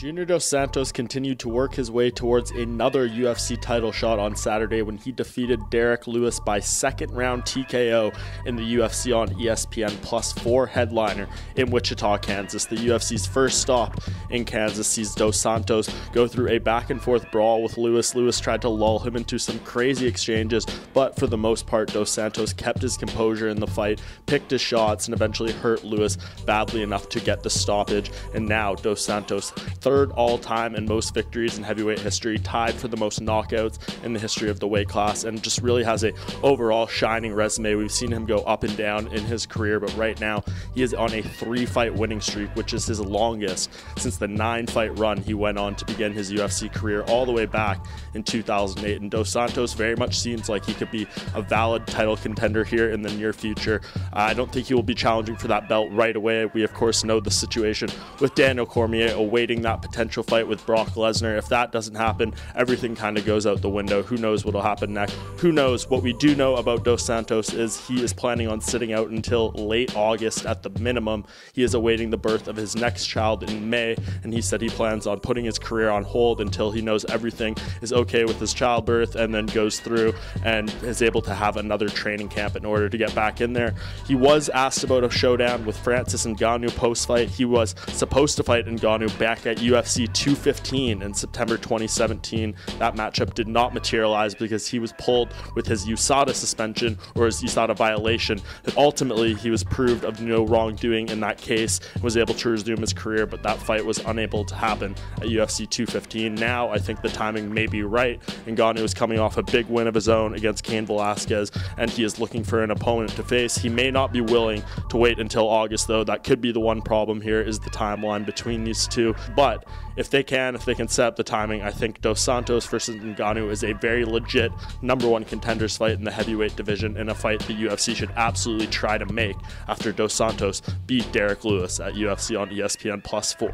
Junior Dos Santos continued to work his way towards another UFC title shot on Saturday when he defeated Derrick Lewis by second-round TKO in the UFC on ESPN Plus4 headliner in Wichita, Kansas. The UFC's first stop in Kansas sees Dos Santos go through a back-and-forth brawl with Lewis. Lewis tried to lull him into some crazy exchanges, but for the most part, Dos Santos kept his composure in the fight, picked his shots, and eventually hurt Lewis badly enough to get the stoppage. And now Dos Santos, third all-time in most victories in heavyweight history, tied for the most knockouts in the history of the weight class, and just really has a overall shining resume. We've seen him go up and down in his career, but right now he is on a 3-fight winning streak, which is his longest since the 9-fight run he went on to begin his UFC career all the way back in 2008. And Dos Santos very much seems like he could be a valid title contender here in the near future. I don't think he will be challenging for that belt right away. We of course know the situation with Daniel Cormier awaiting that potential fight with Brock Lesnar. If that doesn't happen, everything kind of goes out the window. Who knows what will happen next? Who knows? What we do know about Dos Santos is he is planning on sitting out until late August at the minimum. He is awaiting the birth of his next child in May, and he said he plans on putting his career on hold until he knows everything is okay with his childbirth, and then goes through and is able to have another training camp in order to get back in there. He was asked about a showdown with Francis Ngannou post-fight. He was supposed to fight Ngannou back at UFC 215 in September 2017. That matchup did not materialize because he was pulled with his USADA suspension, or his USADA violation, and ultimately he was proved of no wrongdoing in that case and was able to resume his career, but that fight was unable to happen at UFC 215. Now I think the timing may be right. Ngannou is coming off a big win of his own against Cain Velasquez, and he is looking for an opponent to face. He may not be willing to wait until August, though. That could be the one problem here, is the timeline between these two. But if they can set up the timing, I think Dos Santos versus Ngannou is a very legit #1 contenders fight in the heavyweight division, and a fight the UFC should absolutely try to make after Dos Santos beat Derrick Lewis at UFC on ESPN Plus4.